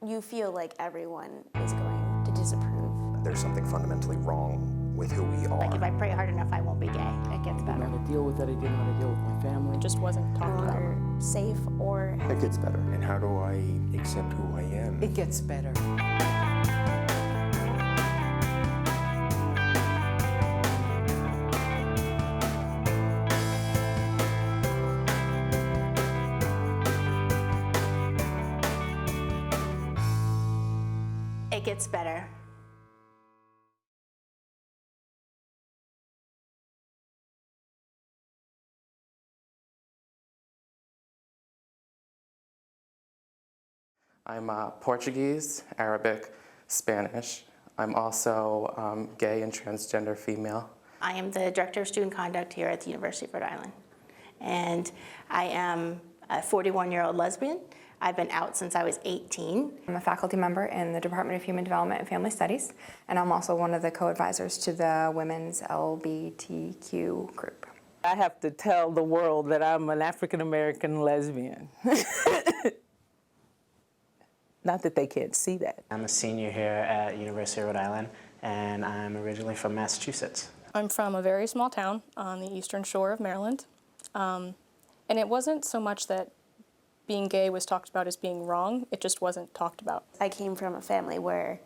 you feel like everyone is going to disapprove. There's something fundamentally wrong with who we are. Like if I pray hard enough, I won't be gay. It gets better. I didn't know how to deal with it. I didn't know how to deal with my family. It just wasn't No talked about. longer safe or It gets better. And how do I accept who I am? It gets better. It gets better. I'm Portuguese, Arabic, Spanish. I'm also gay and transgender female. I am the Director of Student Conduct here at the University of Rhode Island. And I am a 41-year-old lesbian. I've been out since I was 18. I'm a faculty member in the Department of Human Development and Family Studies, and I'm also one of the co-advisors to the Women's LBTQ group. I have to tell the world that I'm an African-American lesbian. Not that they can't see that. I'm a senior here at University of Rhode Island, and I'm originally from Massachusetts. I'm from a very small town on the eastern shore of Maryland. And it wasn't so much that being gay was talked about as being wrong, it just wasn't talked about. I came from a family where,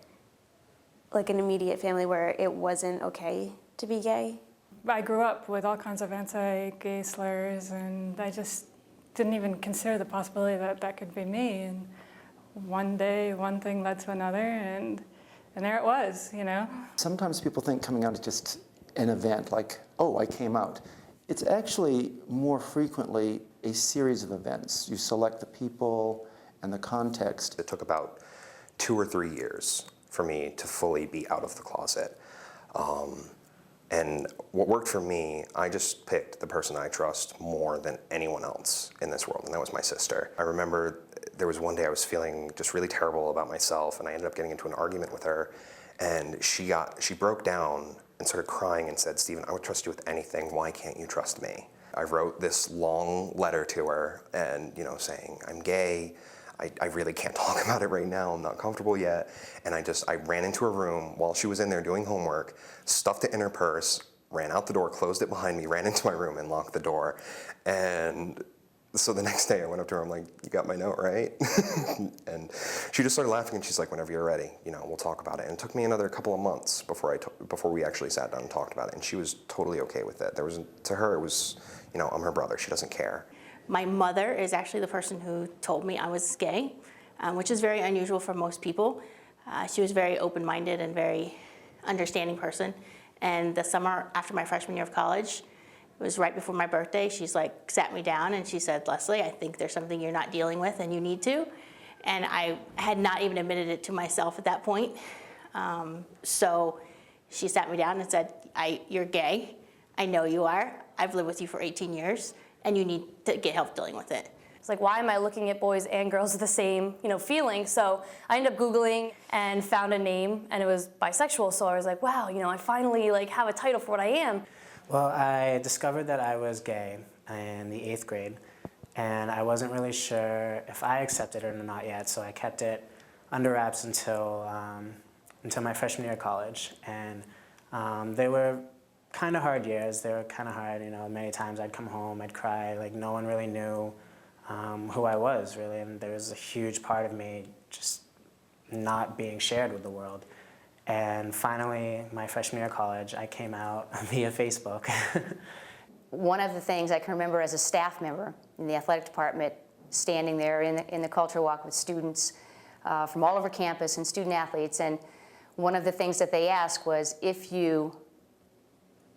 like an immediate family where it wasn't okay to be gay. I grew up with all kinds of anti-gay slurs, and I just didn't even consider the possibility that that could be me. And one day, one thing led to another, and there it was, you know? Sometimes people think coming out is just an event, like, oh, I came out. It's actually more frequently a series of events. You select the people and the context. It took about 2 or 3 years for me to fully be out of the closet. And what worked for me, I just picked the person I trust more than anyone else in this world, and that was my sister. I remember there was one day I was feeling just really terrible about myself, and I ended up getting into an argument with her, and she broke down and started crying and said, "Stephen, I would trust you with anything. Why can't you trust me?" I wrote this long letter to her and, saying, I'm gay. I really can't talk about it right now. I'm not comfortable yet. And I ran into her room while she was in there doing homework, stuffed it in her purse, ran out the door, closed it behind me, ran into my room and locked the door. And so the next day I went up to her, I'm like, "You got my note, right?" And she just started laughing and she's like, "Whenever you're ready, we'll talk about it." And it took me another couple of months before we actually sat down and talked about it. And she was totally okay with it. To her, it was, I'm her brother. She doesn't care. My mother is actually the person who told me I was gay, which is very unusual for most people. She was a very open-minded and very understanding person. And the summer after my freshman year of college, it was right before my birthday, she's like sat me down and she said, "Leslie, I think there's something you're not dealing with and you need to." And I had not even admitted it to myself at that point. So she sat me down and said, "You're gay. I know you are. I've lived with you for 18 years and you need to get help dealing with it." It's like, why am I looking at boys and girls with the same, feeling? So I ended up Googling and found a name, and it was bisexual. So I was like, wow, I finally have a title for what I am. Well, I discovered that I was gay in the 8th grade, and I wasn't really sure if I accepted it or not yet, so I kept it under wraps until my freshman year of college. And they were kind of hard years. They were kind of hard, many times I'd come home, I'd cry, like no one really knew who I was, really, and there was a huge part of me just not being shared with the world. And finally, my freshman year of college, I came out via Facebook. One of the things I can remember as a staff member in the athletic department, standing there in the culture walk with students from all over campus and student athletes, and one of the things that they asked was, if you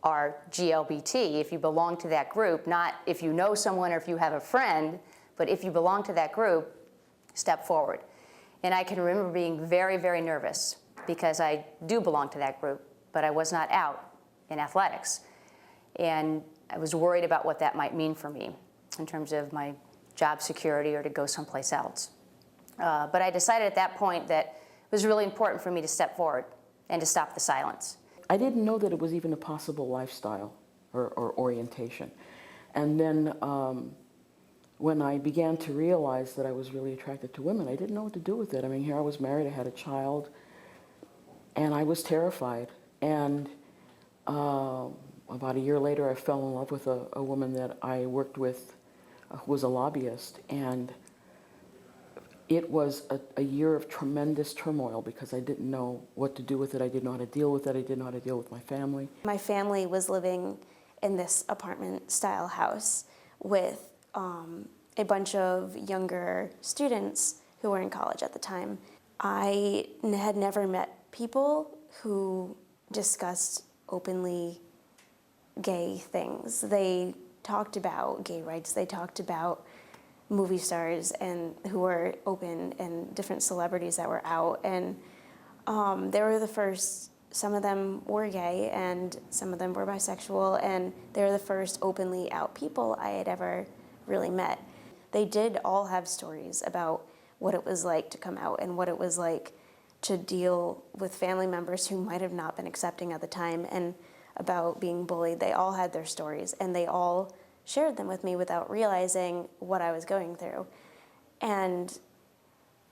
are GLBT, if you belong to that group, not if you know someone or if you have a friend, but if you belong to that group, step forward. And I can remember being very, very nervous because I do belong to that group, but I was not out in athletics. And I was worried about what that might mean for me in terms of my job security or to go someplace else. But I decided at that point that it was really important for me to step forward and to stop the silence. I didn't know that it was even a possible lifestyle or orientation. And then when I began to realize that I was really attracted to women, I didn't know what to do with it. I mean, here I was married, I had a child, and I was terrified. And about a year later, I fell in love with a woman that I worked with who was a lobbyist. And it was a year of tremendous turmoil because I didn't know what to do with it. I didn't know how to deal with it. I didn't know how to deal with my family. My family was living in this apartment-style house with a bunch of younger students who were in college at the time. I had never met people who discussed openly gay things. They talked about gay rights, they talked about movie stars and who were open and different celebrities that were out. And they were the first, some of them were gay and some of them were bisexual, and they were the first openly out people I had ever really met. They did all have stories about what it was like to come out and what it was like to deal with family members who might have not been accepting at the time, and about being bullied. They all had their stories, and they all shared them with me without realizing what I was going through. And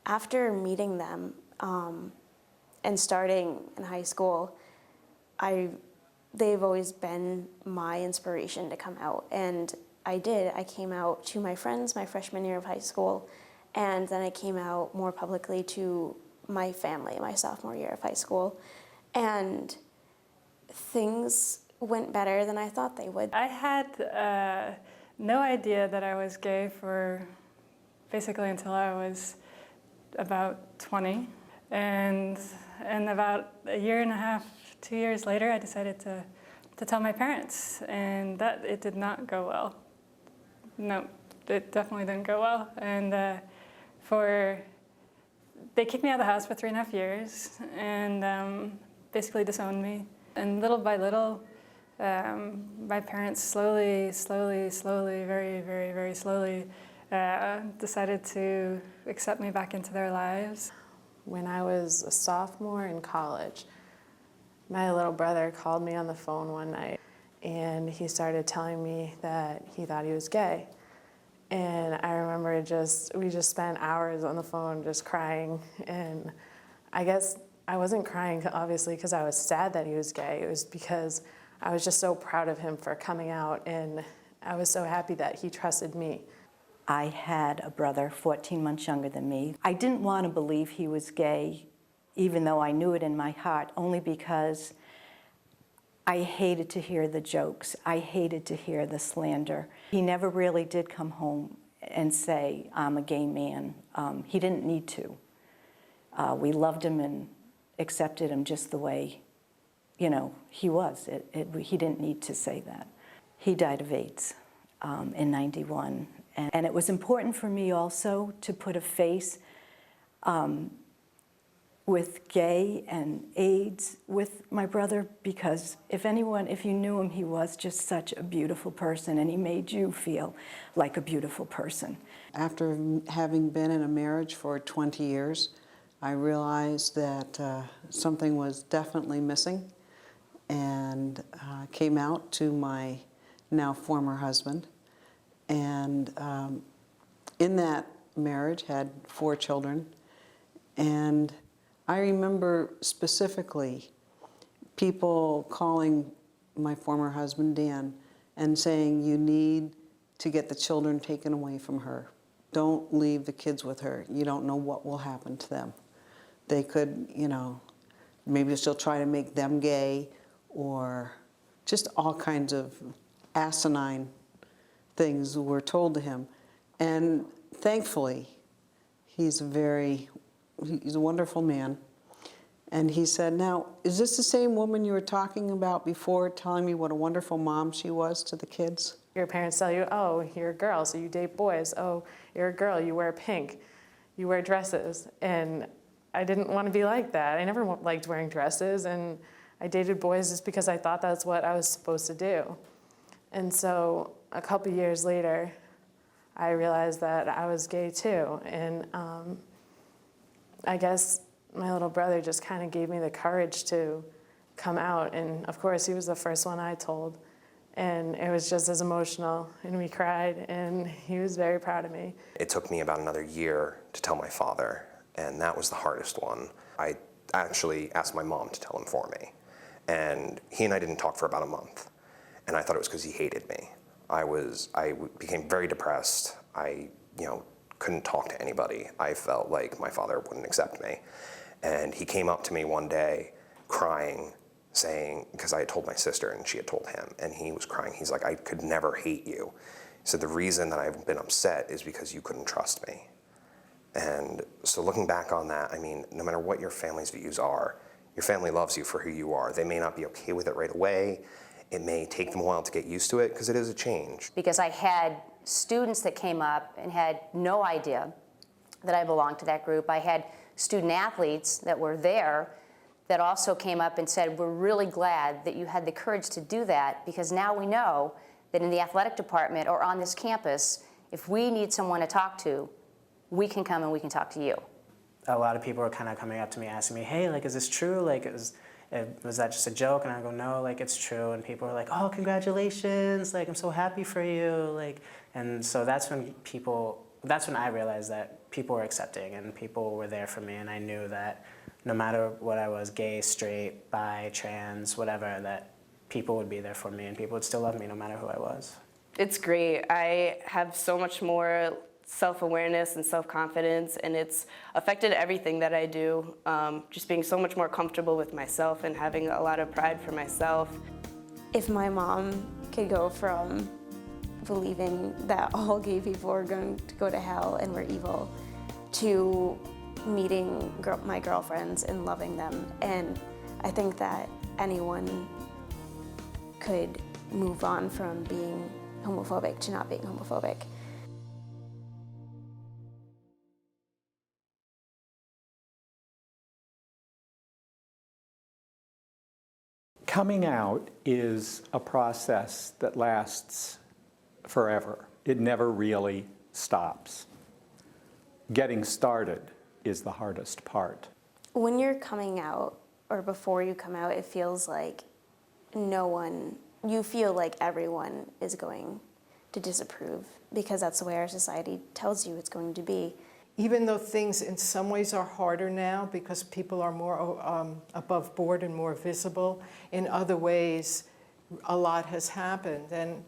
after meeting them and starting in high school, they've always been my inspiration to come out. And I did. I came out to my friends my freshman year of high school, and then I came out more publicly to my family my sophomore year of high school. And things went better than I thought they would. I had no idea that I was gay for basically until I was about 20. And about a year and a half, 2 years later, I decided to tell my parents, and that it did not go well. No, it definitely didn't go well. And they kicked me out of the house for 3.5 years and basically disowned me. And little by little, my parents slowly, very, very, very slowly decided to accept me back into their lives. When I was a sophomore in college, my little brother called me on the phone one night, and he started telling me that he thought he was gay. And I remember we just spent hours on the phone just crying. And I guess I wasn't crying, obviously, because I was sad that he was gay. It was because I was just so proud of him for coming out, and I was so happy that he trusted me. I had a brother 14 months younger than me. I didn't want to believe he was gay, even though I knew it in my heart, only because I hated to hear the jokes. I hated to hear the slander. He never really did come home and say, I'm a gay man. He didn't need to. We loved him and accepted him just the way, he was. He didn't need to say that. He died of AIDS in '91. And it was important for me also to put a face with gay and AIDS with my brother, because if you knew him, he was just such a beautiful person, and he made you feel like a beautiful person. After having been in a marriage for 20 years, I realized that something was definitely missing, and came out to my now former husband. And in that marriage, had 4 children. And I remember specifically people calling my former husband, Dan, and saying, you need to get the children taken away from her. Don't leave the kids with her. You don't know what will happen to them. They could, maybe she'll try to make them gay, or just all kinds of asinine things were told to him. And thankfully, he's a wonderful man. And he said, now, is this the same woman you were talking about before, telling me what a wonderful mom she was to the kids? Your parents tell you, oh, you're a girl, so you date boys. Oh, you're a girl, you wear pink, you wear dresses. And I didn't want to be like that. I never liked wearing dresses, and I dated boys just because I thought that's what I was supposed to do. And so a couple years later, I realized that I was gay too. And I guess my little brother just kind of gave me the courage to come out. And of course, he was the first one I told. And it was just as emotional, and we cried, and he was very proud of me. It took me about another year to tell my father, and that was the hardest one. I actually asked my mom to tell him for me, and he and I didn't talk for about a month, and I thought it was because he hated me. I became very depressed. I, couldn't talk to anybody. I felt like my father wouldn't accept me, and he came up to me one day, crying, saying, because I had told my sister and she had told him, and he was crying. He's like, I could never hate you. He said, the reason that I've been upset is because you couldn't trust me. And so looking back on that, I mean, no matter what your family's views are, your family loves you for who you are. They may not be okay with it right away. It may take them a while to get used to it because it is a change. Because I had students that came up and had no idea that I belonged to that group. I had student athletes that were there that also came up and said, we're really glad that you had the courage to do that, because now we know that in the athletic department or on this campus, if we need someone to talk to, we can come and we can talk to you. A lot of people were kind of coming up to me asking me, hey, like, is this true? Like, was that just a joke? And I go, no, like, it's true. And people were like, oh, congratulations. Like, I'm so happy for you. Like, and so that's when I realized that people were accepting and people were there for me. And I knew that no matter what I was, gay, straight, bi, trans, whatever, that people would be there for me and people would still love me no matter who I was. It's great. I have so much more self-awareness and self-confidence, and it's affected everything that I do. Just being so much more comfortable with myself and having a lot of pride for myself. If my mom could go from believing that all gay people are going to go to hell and we're evil to meeting my girlfriends and loving them, and I think that anyone could move on from being homophobic to not being homophobic. Coming out is a process that lasts forever. It never really stops. Getting started is the hardest part. When you're coming out, or before you come out, it feels like you feel like everyone is going to disapprove, because that's the way our society tells you it's going to be. Even though things in some ways are harder now because people are more above board and more visible, in other ways a lot has happened. And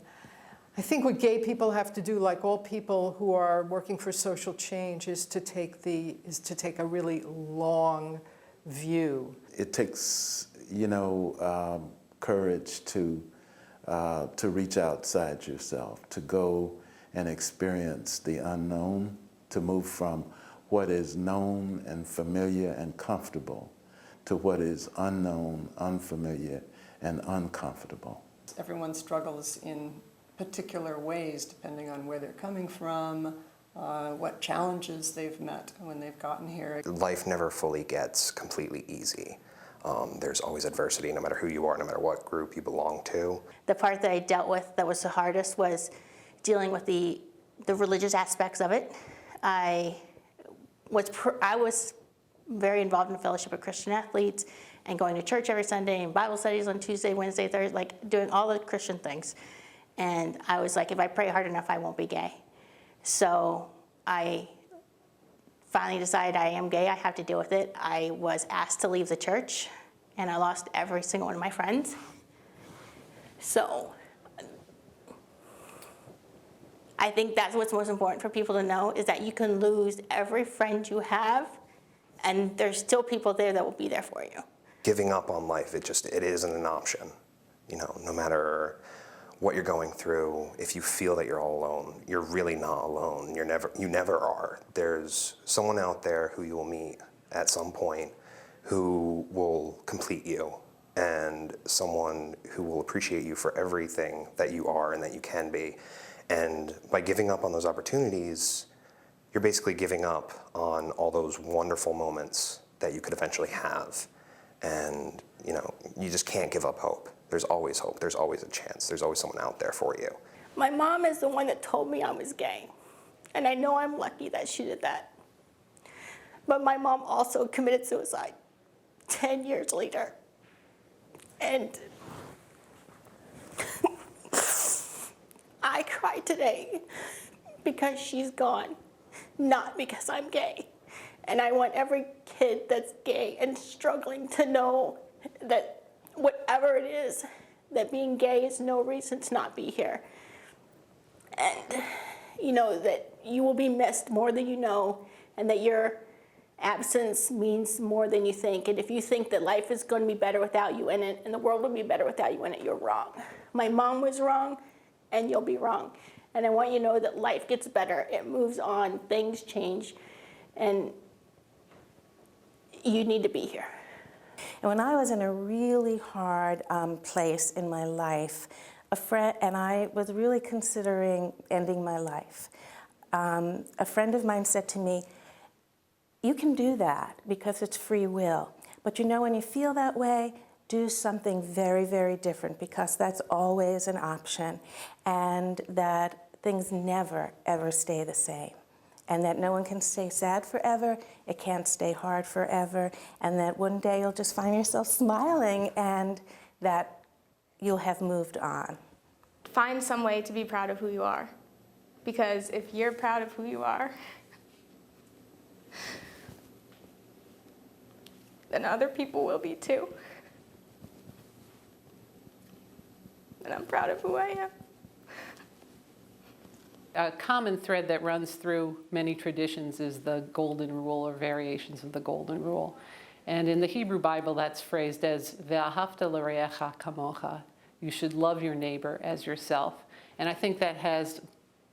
I think what gay people have to do, like all people who are working for social change, is to take a really long view. It takes, courage to reach outside yourself, to go and experience the unknown, to move from what is known and familiar and comfortable to what is unknown, unfamiliar, and uncomfortable. Everyone struggles in particular ways depending on where they're coming from, what challenges they've met when they've gotten here. Life never fully gets completely easy. There's always adversity, no matter who you are, no matter what group you belong to. The part that I dealt with that was the hardest was dealing with the religious aspects of it. I was very involved in the Fellowship of Christian Athletes and going to church every Sunday and Bible studies on Tuesday, Wednesday, Thursday, like doing all the Christian things. And I was like, if I pray hard enough, I won't be gay. So I finally decided I am gay, I have to deal with it. I was asked to leave the church and I lost every single one of my friends. So I think that's what's most important for people to know, is that you can lose every friend you have and there's still people there that will be there for you. Giving up on life, it isn't an option. No matter what you're going through, if you feel that you're all alone, you're really not alone. You never are. There's someone out there who you will meet at some point who will complete you, and someone who will appreciate you for everything that you are and that you can be. And by giving up on those opportunities, you're basically giving up on all those wonderful moments that you could eventually have. And you just can't give up hope. There's always hope. There's always a chance. There's always someone out there for you. My mom is the one that told me I was gay. And I know I'm lucky that she did that. But my mom also committed suicide 10 years later. And cry today because she's gone, not because I'm gay. And I want every kid that's gay and struggling to know that whatever it is, that being gay is no reason to not be here. And you know that you will be missed more than you know, and that your absence means more than you think. And if you think that life is going to be better without you in it, and the world will be better without you in it, you're wrong. My mom was wrong, and you'll be wrong. And I want you to know that life gets better, it moves on, things change, and you need to be here. And when I was in a really hard place in my life, a friend and I was really considering ending my life. A friend of mine said to me, "You can do that because it's free will. But you know, when you feel that way, do something very, very different, because that's always an option, and that things never, ever stay the same. And that no one can stay sad forever, it can't stay hard forever, and that one day you'll just find yourself smiling and that you'll have moved on." Find some way to be proud of who you are, because if you're proud of who you are, then other people will be too. And I'm proud of who I am. A common thread that runs through many traditions is the golden rule, or variations of the golden rule. And in the Hebrew Bible, that's phrased as ve'ahavta l'reacha kamocha. You should love your neighbor as yourself. And I think that has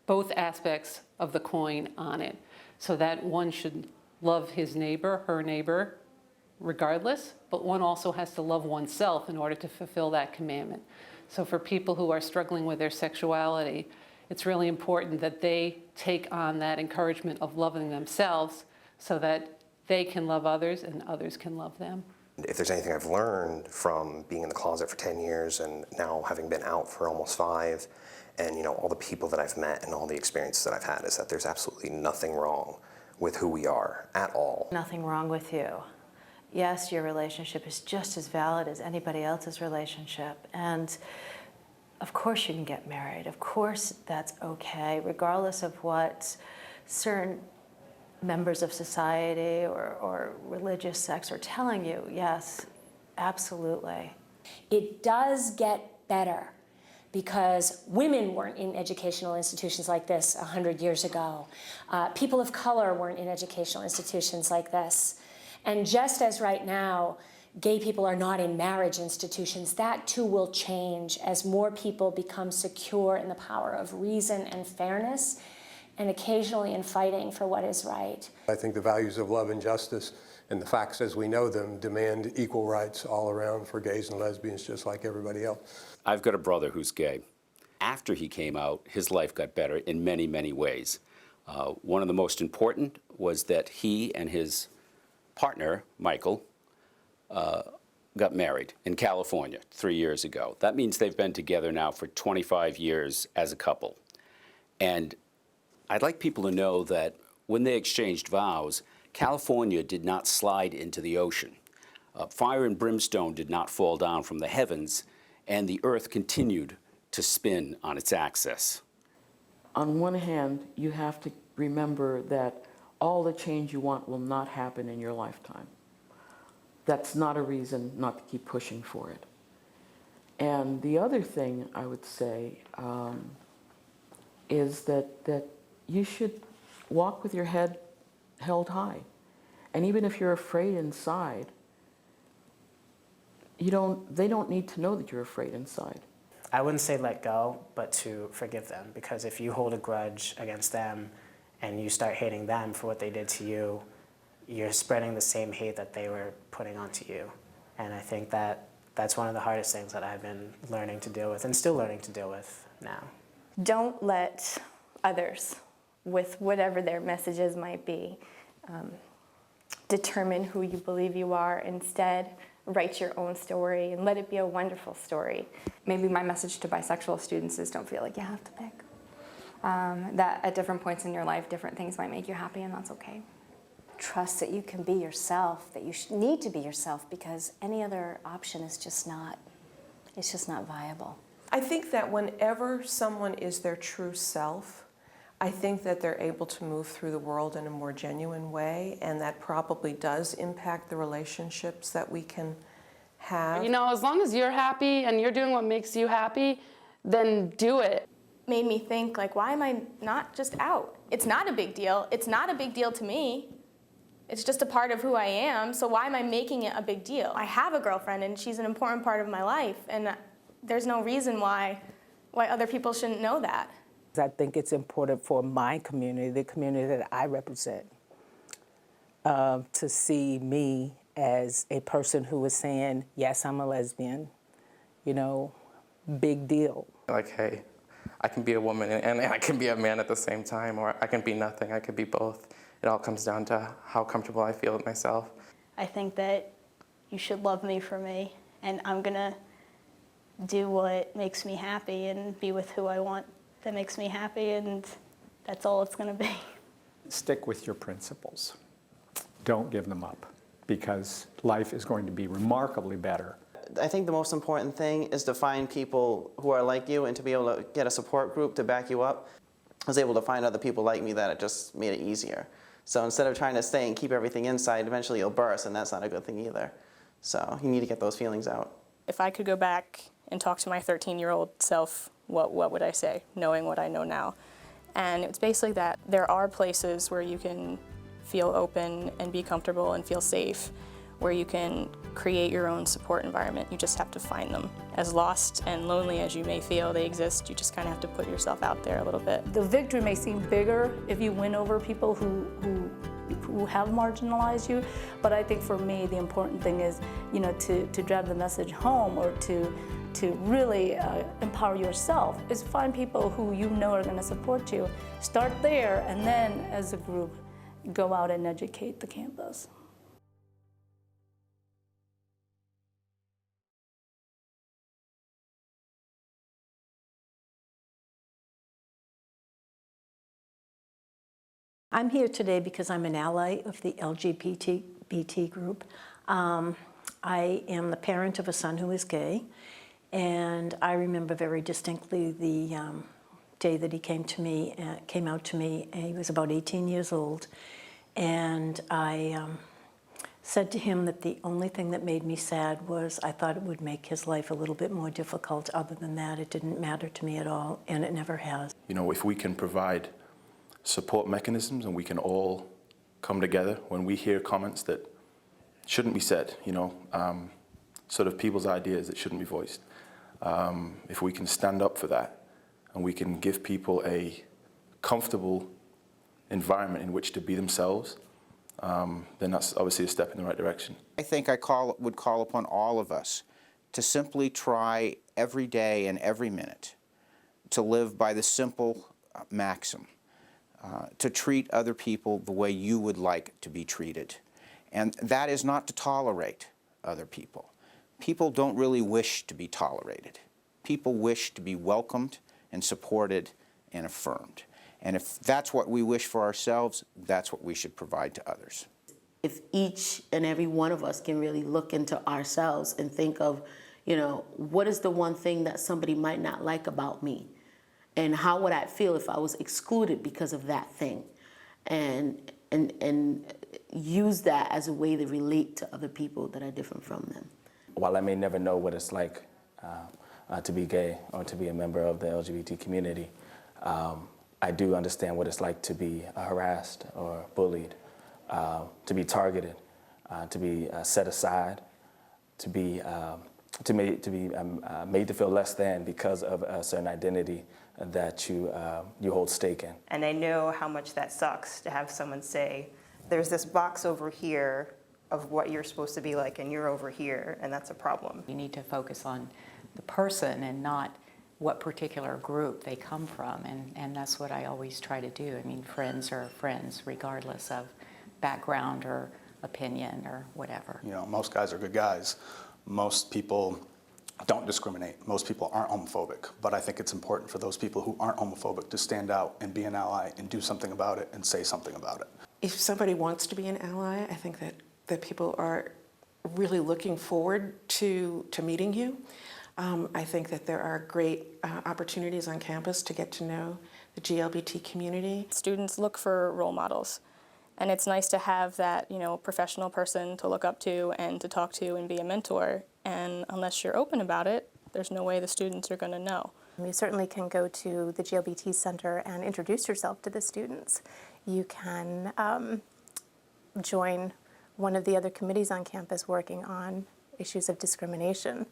both aspects of the coin on it, so that one should love his neighbor, her neighbor, regardless, but one also has to love oneself in order to fulfill that commandment. So for people who are struggling with their sexuality, it's really important that they take on that encouragement of loving themselves so that they can love others and others can love them. If there's anything I've learned from being in the closet for 10 years and now having been out for almost 5, and you know, all the people that I've met and all the experiences that I've had, is that there's absolutely nothing wrong with who we are at all. Nothing wrong with you. Yes, your relationship is just as valid as anybody else's relationship. And of course you can get married. Of course that's okay, regardless of what certain members of society or religious sects are telling you. Yes, absolutely. It does get better, because women weren't in educational institutions like this 100 years ago. People of color weren't in educational institutions like this. And just as right now, gay people are not in marriage institutions, that too will change as more people become secure in the power of reason and fairness, and occasionally in fighting for what is right. I think the values of love and justice and the facts as we know them demand equal rights all around for gays and lesbians, just like everybody else. I've got a brother who's gay. After he came out, his life got better in many, many ways. One of the most important was that he and his partner, Michael, got married in California 3 years ago. That means they've been together now for 25 years as a couple. And I'd like people to know that when they exchanged vows, California did not slide into the ocean. Fire and brimstone did not fall down from the heavens, and the earth continued to spin on its axis. On one hand, you have to remember that all the change you want will not happen in your lifetime. That's not a reason not to keep pushing for it. And the other thing I would say is that you should walk with your head held high. And even if you're afraid inside, they don't need to know that you're afraid inside. I wouldn't say let go, but to forgive them, because if you hold a grudge against them and you start hating them for what they did to you, you're spreading the same hate that they were putting onto you. And I think that that's one of the hardest things that I've been learning to deal with, and still learning to deal with now. Don't let others, with whatever their messages might be, determine who you believe you are. Instead, write your own story and let it be a wonderful story. Maybe my message to bisexual students is don't feel like you have to pick. That at different points in your life, different things might make you happy, and that's okay. Trust that you can be yourself, that you need to be yourself, because any other option is just not, it's just not viable. I think that whenever someone is their true self, I think that they're able to move through the world in a more genuine way, and that probably does impact the relationships that we can have. You know, as long as you're happy and you're doing what makes you happy, then do it. Made me think, like, why am I not just out? It's not a big deal. It's not a big deal to me. It's just a part of who I am, so why am I making it a big deal? I have a girlfriend, and she's an important part of my life, and there's no reason why other people shouldn't know that. I think it's important for my community, the community that I represent, to see me as a person who is saying, yes, I'm a lesbian, you know, big deal. Like, hey, I can be a woman and I can be a man at the same time, or I can be nothing, I could be both. It all comes down to how comfortable I feel with myself. I think that you should love me for me, and I'm gonna do what makes me happy and be with who I want that makes me happy, and that's all it's gonna be. Stick with your principles. Don't give them up, because life is going to be remarkably better. I think the most important thing is to find people who are like you and to be able to get a support group to back you up. I was able to find other people like me that it just made it easier. So instead of trying to stay and keep everything inside, eventually you'll burst, and that's not a good thing either. So you need to get those feelings out. If I could go back and talk to my 13-year-old self, what would I say, knowing what I know now? And it's basically that there are places where you can feel open and be comfortable and feel safe, where you can create your own support environment. You just have to find them. As lost and lonely as you may feel they exist, you just kind of have to put yourself out there a little bit. The victory may seem bigger if you win over people who have marginalized you, but I think for me the important thing is, you know, to drive the message home, or to really empower yourself, is find people who you know are going to support you. Start there, and then as a group go out and educate the campus. I'm here today because I'm an ally of the LGBT group. I am the parent of a son who is gay, and I remember very distinctly the day that he came out to me. He was about 18 years old, and I said to him that the only thing that made me sad was I thought it would make his life a little bit more difficult. Other than that, it didn't matter to me at all, and it never has. You know, if we can provide support mechanisms and we can all come together when we hear comments that shouldn't be said, you know, sort of people's ideas that shouldn't be voiced. If we can stand up for that and we can give people a comfortable environment in which to be themselves, then that's obviously a step in the right direction. I think I would call upon all of us to simply try every day and every minute to live by the simple maxim, to treat other people the way you would like to be treated. And that is not to tolerate other people. People don't really wish to be tolerated. People wish to be welcomed and supported and affirmed. And if that's what we wish for ourselves, that's what we should provide to others. If each and every one of us can really look into ourselves and think of, you know, what is the one thing that somebody might not like about me? And how would I feel if I was excluded because of that thing? And use that as a way to relate to other people that are different from them. While I may never know what it's like to be gay or to be a member of the LGBT community, I do understand what it's like to be harassed or bullied, to be targeted, to be set aside, to be made to feel less than because of a certain identity that you hold stake in. And I know how much that sucks to have someone say, there's this box over here of what you're supposed to be like, and you're over here, and that's a problem. You need to focus on the person and not what particular group they come from, and that's what I always try to do. I mean, friends are friends regardless of background or opinion or whatever. You know, most guys are good guys. Most people don't discriminate. Most people aren't homophobic, but I think it's important for those people who aren't homophobic to stand out and be an ally and do something about it and say something about it. If somebody wants to be an ally, I think that people are really looking forward to meeting you. I think that there are great opportunities on campus to get to know the GLBT community. Students look for role models, and it's nice to have that, professional person to look up to and to talk to and be a mentor. And unless you're open about it, there's no way the students are going to know. You certainly can go to the GLBT Center and introduce yourself to the students. You can join one of the other committees on campus working on issues of discrimination.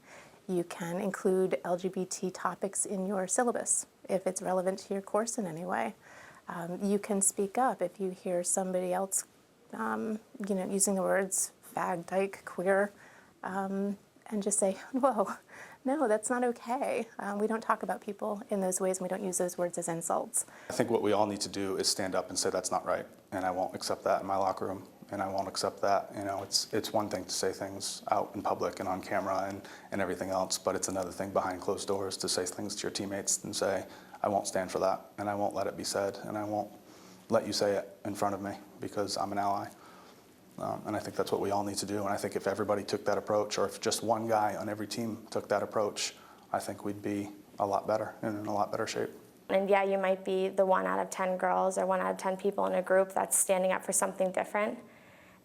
You can include LGBT topics in your syllabus if it's relevant to your course in any way. You can speak up if you hear somebody else, using the words fag, dyke, queer, and just say, whoa, no, that's not okay. We don't talk about people in those ways, and we don't use those words as insults. I think what we all need to do is stand up and say that's not right, and I won't accept that in my locker room, and I won't accept that. It's one thing to say things out in public and on camera and everything else, but it's another thing behind closed doors to say things to your teammates and say, I won't stand for that, and I won't let it be said, and I won't let you say it in front of me because I'm an ally. And I think that's what we all need to do, and I think if everybody took that approach, or if just one guy on every team took that approach, I think we'd be a lot better and in a lot better shape. And yeah, you might be the 1 out of 10 girls or 1 out of 10 people in a group that's standing up for something different.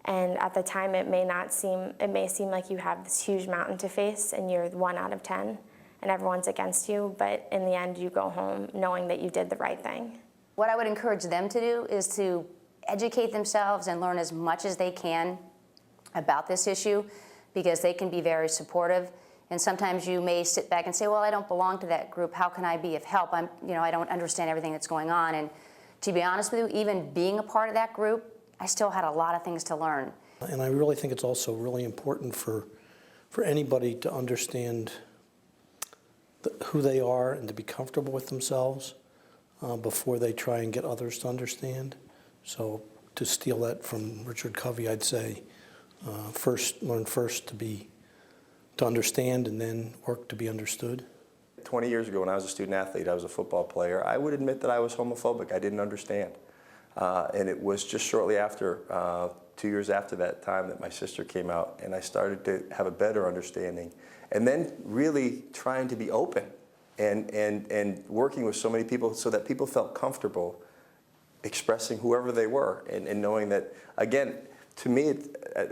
And at the time, it may seem like you have this huge mountain to face and you're 1 out of 10 and everyone's against you, but in the end, you go home knowing that you did the right thing. What I would encourage them to do is to educate themselves and learn as much as they can about this issue, because they can be very supportive. And sometimes you may sit back and say, well, I don't belong to that group. How can I be of help? I don't understand everything that's going on. And to be honest with you, even being a part of that group, I still had a lot of things to learn. And I really think it's also really important for anybody to understand who they are and to be comfortable with themselves before they try and get others to understand. So to steal that from Richard Covey, I'd say learn first to understand and then work to be understood. 20 years ago when I was a student athlete, I was a football player, I would admit that I was homophobic. I didn't understand. And it was just shortly after, 2 years after that time, that my sister came out and I started to have a better understanding. And then really trying to be open and working with so many people so that people felt comfortable expressing whoever they were and knowing that, again, to me,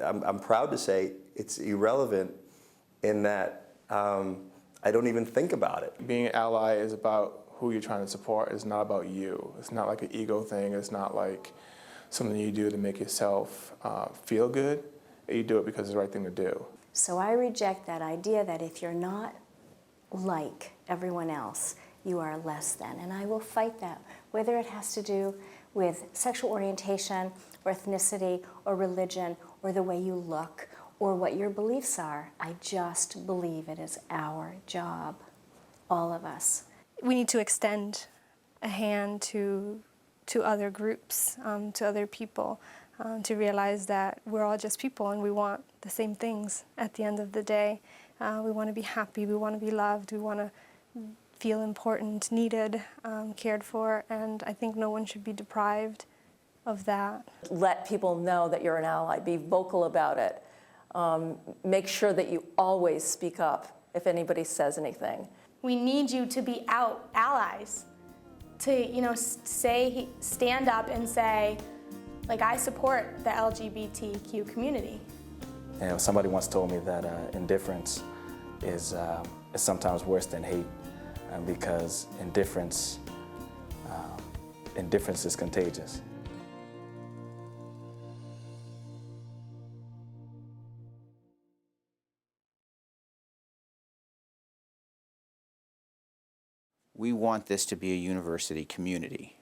I'm proud to say it's irrelevant in that I don't even think about it. Being an ally is about who you're trying to support. It's not about you. It's not like an ego thing. It's not like something you do to make yourself feel good. You do it because it's the right thing to do. So I reject that idea that if you're not like everyone else, you are less than. And I will fight that, whether it has to do with sexual orientation, or ethnicity, or religion, or the way you look, or what your beliefs are. I just believe it is our job, all of us. We need to extend a hand to other groups, to other people, to realize that we're all just people and we want the same things at the end of the day. We want to be happy, we want to be loved, we want to feel important, needed, cared for, and I think no one should be deprived of that. Let people know that you're an ally, be vocal about it. Make sure that you always speak up if anybody says anything. We need you to be allies, to stand up and say, like, I support the LGBTQ community. Somebody once told me that indifference is sometimes worse than hate, because indifference is contagious. We want this to be a university community,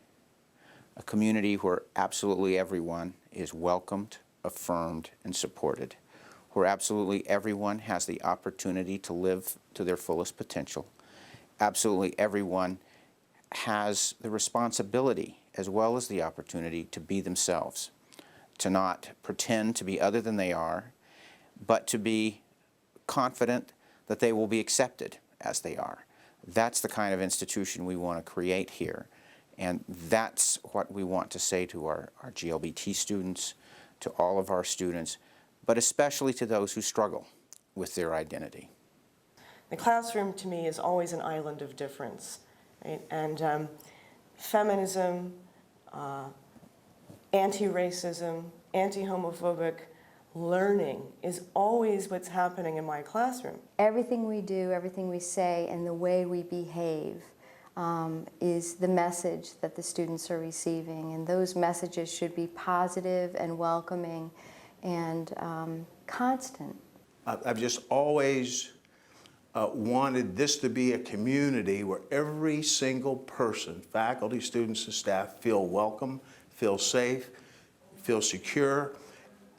a community where absolutely everyone is welcomed, affirmed, and supported, where absolutely everyone has the opportunity to live to their fullest potential. Absolutely everyone has the responsibility as well as the opportunity to be themselves, to not pretend to be other than they are, but to be confident that they will be accepted as they are. That's the kind of institution we want to create here, and that's what we want to say to our GLBT students, to all of our students, but especially to those who struggle with their identity. The classroom, to me, is always an island of difference. Right? And feminism, anti-racism, anti-homophobic learning is always what's happening in my classroom. Everything we do, everything we say, and the way we behave is the message that the students are receiving. And those messages should be positive and welcoming and constant. I've just always wanted this to be a community where every single person, faculty, students, and staff, feel welcome, feel safe, feel secure.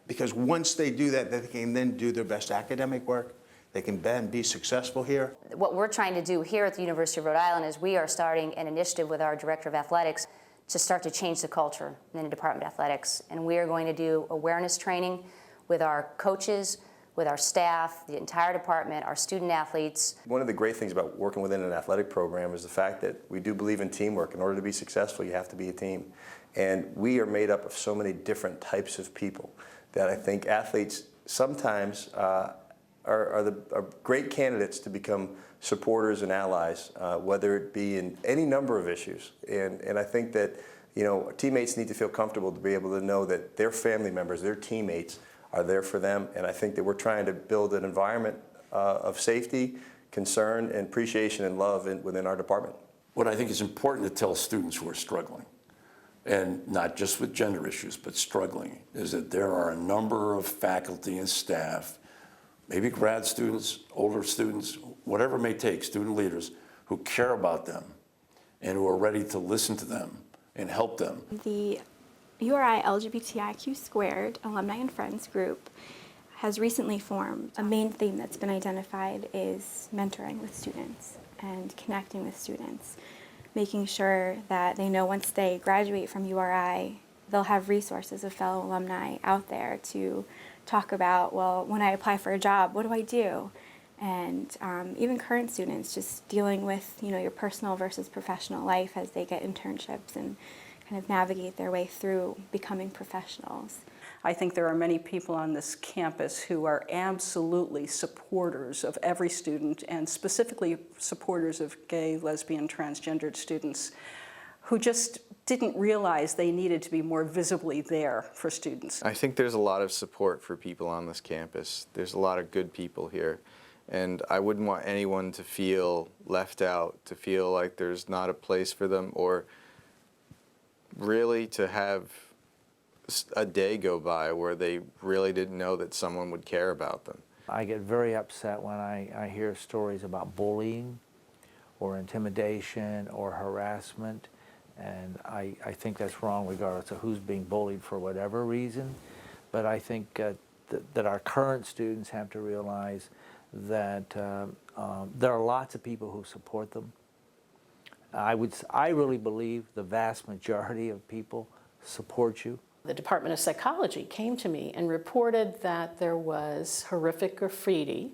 Because once they do that, they can then do their best academic work. They can then be successful here. What we're trying to do here at the University of Rhode Island is we are starting an initiative with our Director of Athletics to start to change the culture in the Department of Athletics. And we are going to do awareness training with our coaches, with our staff, the entire department, our student athletes. One of the great things about working within an athletic program is the fact that we do believe in teamwork. In order to be successful, you have to be a team. And we are made up of so many different types of people that I think athletes sometimes are great candidates to become supporters and allies, whether it be in any number of issues. And I think that, you know, teammates need to feel comfortable to be able to know that their family members, their teammates are there for them. And I think that we're trying to build an environment of safety, concern, and appreciation and love within our department. What I think is important to tell students who are struggling, and not just with gender issues, but struggling, is that there are a number of faculty and staff, maybe grad students, older students, whatever it may take, student leaders, who care about them and who are ready to listen to them and help them. The URI LGBTIQ squared Alumni and Friends group has recently formed. A main theme that's been identified is mentoring with students and connecting with students, making sure that they know once they graduate from URI, they'll have resources of fellow alumni out there to talk about, well, when I apply for a job, what do I do? And even current students just dealing with, you know, your personal versus professional life as they get internships and kind of navigate their way through becoming professionals. I think there are many people on this campus who are absolutely supporters of every student, and specifically supporters of gay, lesbian, transgendered students, who just didn't realize they needed to be more visibly there for students. I think there's a lot of support for people on this campus. There's a lot of good people here. And I wouldn't want anyone to feel left out, to feel like there's not a place for them, or really to have a day go by where they really didn't know that someone would care about them. I get very upset when I hear stories about bullying or intimidation or harassment, and I think that's wrong regardless of who's being bullied for whatever reason. But I think that our current students have to realize that there are lots of people who support them. I really believe the vast majority of people support you. The Department of Psychology came to me and reported that there was horrific graffiti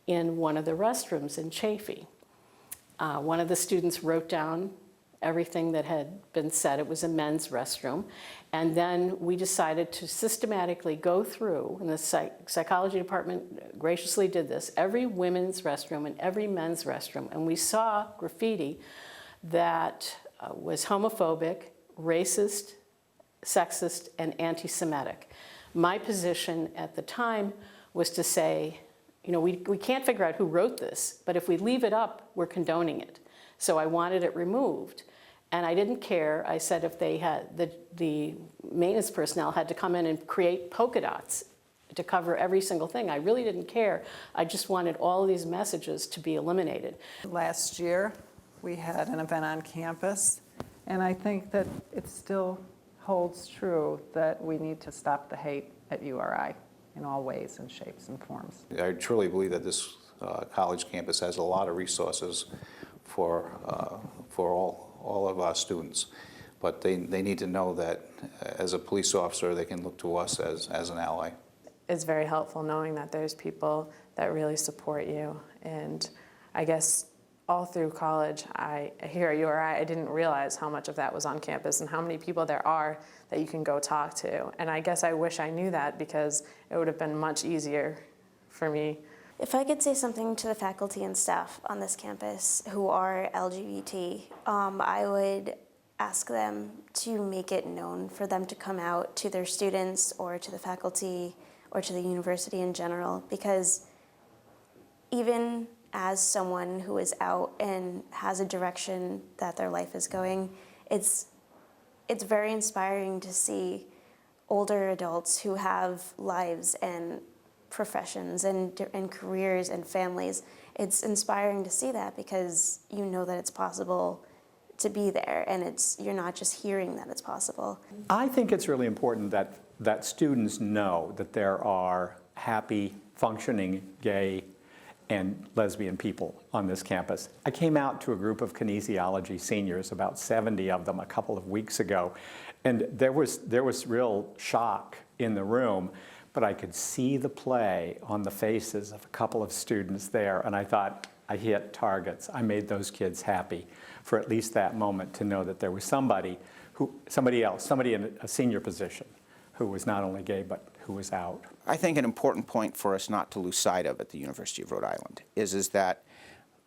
in one of the restrooms in Chaffee. One of the students wrote down everything that had been said. It was a men's restroom. And then we decided to systematically go through, and the psychology department graciously did this, every women's restroom and every men's restroom. And we saw graffiti that was homophobic, racist, sexist, and anti-Semitic. My position at the time was to say, you know, we can't figure out who wrote this, but if we leave it up, we're condoning it. So I wanted it removed. And I didn't care. I said if they had, the maintenance personnel had to come in and create polka dots to cover every single thing. I really didn't care. I just wanted all of these messages to be eliminated. Last year, we had an event on campus, and I think that it still holds true that we need to stop the hate at URI in all ways and shapes and forms. I truly believe that this college campus has a lot of resources for all of our students, but they need to know that as a police officer, they can look to us as an ally. It's very helpful knowing that there's people that really support you, and I guess all through college, here at URI, I didn't realize how much of that was on campus and how many people there are that you can go talk to. And I guess I wish I knew that, because it would have been much easier for me. If I could say something to the faculty and staff on this campus who are LGBT, I would ask them to make it known for them to come out to their students or to the faculty or to the university in general, because even as someone who is out and has a direction that their life is going, it's very inspiring to see older adults who have lives and professions and careers and families. It's inspiring to see that, because you know that it's possible to be there, and you're not just hearing that it's possible. I think it's really important that students know that there are happy, functioning gay and lesbian people on this campus. I came out to a group of kinesiology seniors, about 70 of them, a couple of weeks ago, and there was real shock in the room, but I could see the play on the faces of a couple of students there, and I thought, I hit targets. I made those kids happy for at least that moment, to know that there was somebody in a senior position who was not only gay, but who was out. I think an important point for us not to lose sight of at the University of Rhode Island is that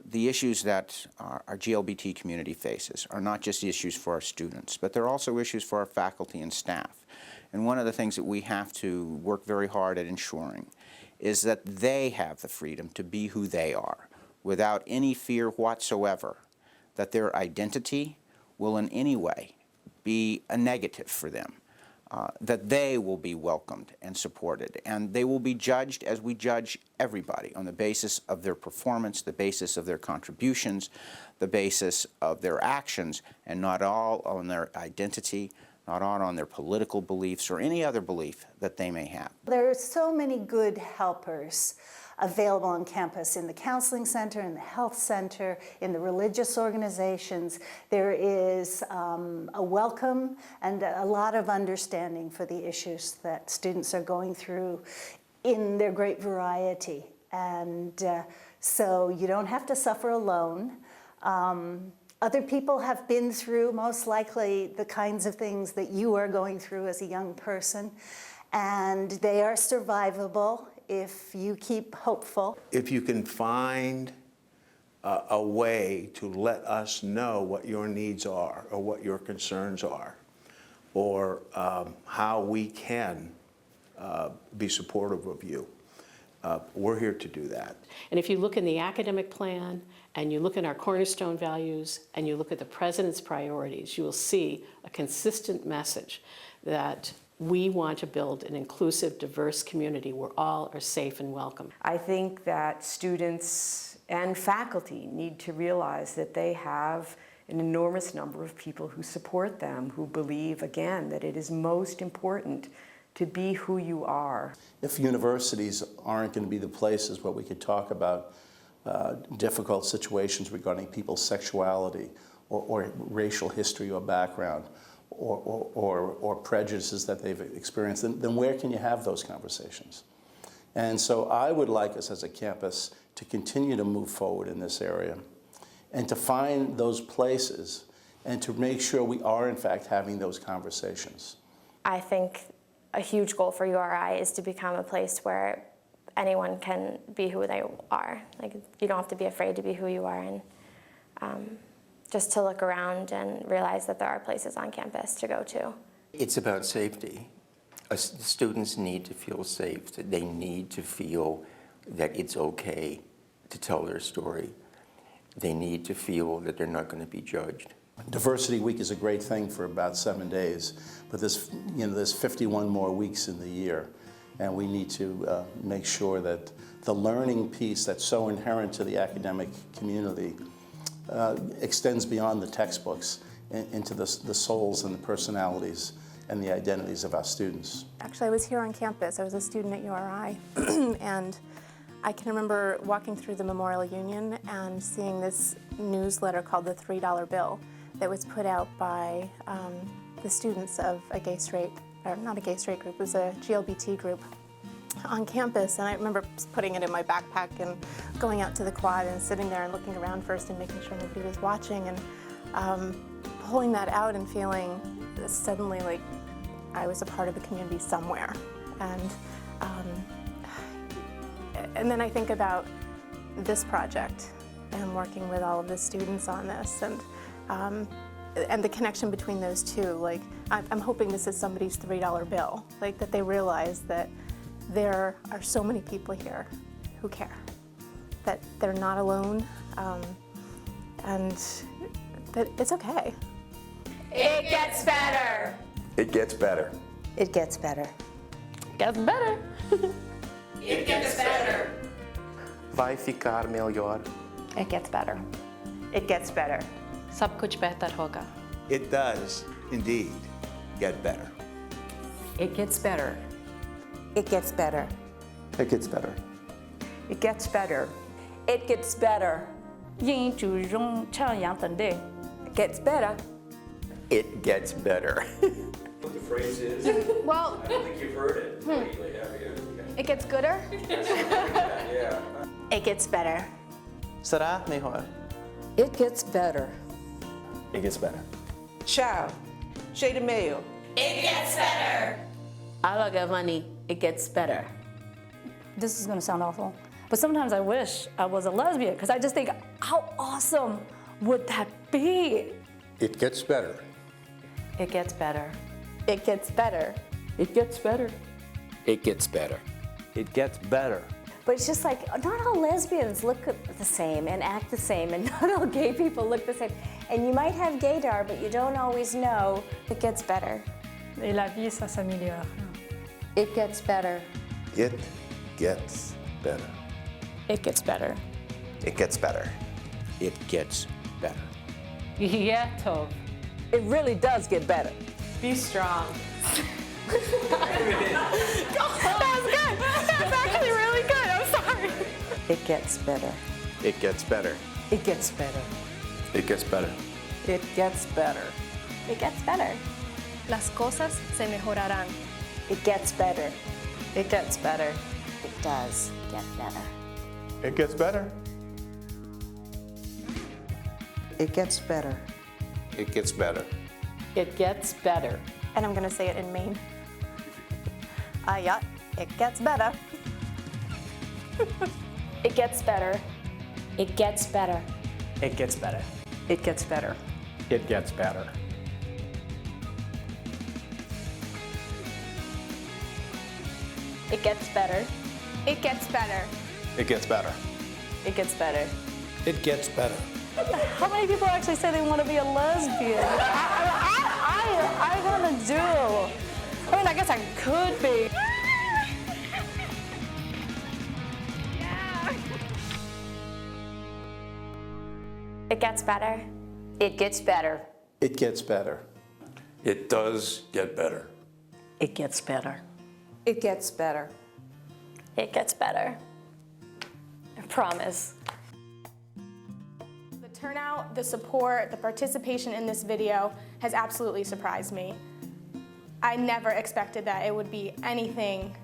the issues that our GLBT community faces are not just issues for our students, but they're also issues for our faculty and staff. And one of the things that we have to work very hard at ensuring is that they have the freedom to be who they are without any fear whatsoever that their identity will in any way be a negative for them, that they will be welcomed and supported, and they will be judged as we judge everybody, on the basis of their performance, the basis of their contributions, the basis of their actions, and not all on their identity, not all on their political beliefs or any other belief that they may have. There are so many good helpers available on campus, in the counseling center, in the health center, in the religious organizations. There is a welcome and a lot of understanding for the issues that students are going through in their great variety. And so you don't have to suffer alone. Other people have been through, most likely, the kinds of things that you are going through as a young person, and they are survivable if you keep hopeful. If you can find a way to let us know what your needs are or what your concerns are, or how we can be supportive of you, we're here to do that. And if you look in the academic plan, and you look in our cornerstone values, and you look at the President's priorities, you will see a consistent message that we want to build an inclusive, diverse community where all are safe and welcome. I think that students and faculty need to realize that they have an enormous number of people who support them, who believe, again, that it is most important to be who you are. If universities aren't going to be the places where we could talk about difficult situations regarding people's sexuality or racial history or background, or prejudices that they've experienced, then where can you have those conversations? And so I would like us as a campus to continue to move forward in this area and to find those places and to make sure we are in fact having those conversations. I think a huge goal for URI is to become a place where anyone can be who they are. Like, you don't have to be afraid to be who you are, and just to look around and realize that there are places on campus to go to. It's about safety. Students need to feel safe. They need to feel that it's okay to tell their story. They need to feel that they're not going to be judged. Diversity Week is a great thing for about 7 days, but there's 51 more weeks in the year, and we need to make sure that the learning piece that's so inherent to the academic community extends beyond the textbooks into the souls and the personalities and the identities of our students. Actually, I was here on campus. I was a student at URI, and I can remember walking through the Memorial Union and seeing this newsletter called the $3 Bill that was put out by the students of a gay straight, or not a gay straight group, it was a GLBT group on campus. And I remember putting it in my backpack and going out to the quad and sitting there and looking around first and making sure nobody was watching, and pulling that out and feeling suddenly like I was a part of a community somewhere. And And then I think about this project and working with all of the students on this, and the connection between those two. Like, I'm hoping this is somebody's $3 bill, like that they realize that there are so many people here who care, that they're not alone, and that it's okay. It gets better. It gets better. It gets better. Gets better. It gets better. Vai ficar melhor. It gets better. It gets better. सब कुछ बेहतर होगा. It does indeed get better. It gets better. It gets better. It gets better. It gets better. It gets better. It gets better. It gets better. What the phrase is? Well, I don't think you've heard it. it gets gooder. Yeah. It gets better. Será mejor. It gets better. It gets better. Ciao. Shade mail. It gets better. Alla Gavani. It gets better. This is going to sound awful, but sometimes I wish I was a lesbian because I just think, how awesome would that be? It gets better. It gets better. It gets better. It gets better. It gets better. It gets better. But it's just like, not all lesbians look the same and act the same, and not all gay people look the same. And you might have gaydar, but you don't always know. It gets better. Et la vie, ça s'améliore. It gets better. It gets better. It gets better. It gets better. It gets better. Yeah, Tov. It really does get better. Be strong. That was good. That's actually really good. I'm sorry. It gets better. It gets better. It gets better. It gets better. It gets better. It gets better. Las cosas se mejorarán. It gets better. It gets better. It does get better. It gets better. It gets better. It gets better. It gets better. And I'm going to say it in Maine. Yeah, it gets better. It gets better. It gets better. It gets better. It gets better. It gets better. It gets better. It gets better. It gets better. It gets better. It gets better. How many people actually say they want to be a lesbian? I want to do. I mean, I guess I could be. It gets better. It gets better. It gets better. It does get better. It gets better. It gets better. It gets better. I promise. The turnout, the support, the participation in this video has absolutely surprised me. I never expected that it would be anything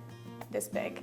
this big.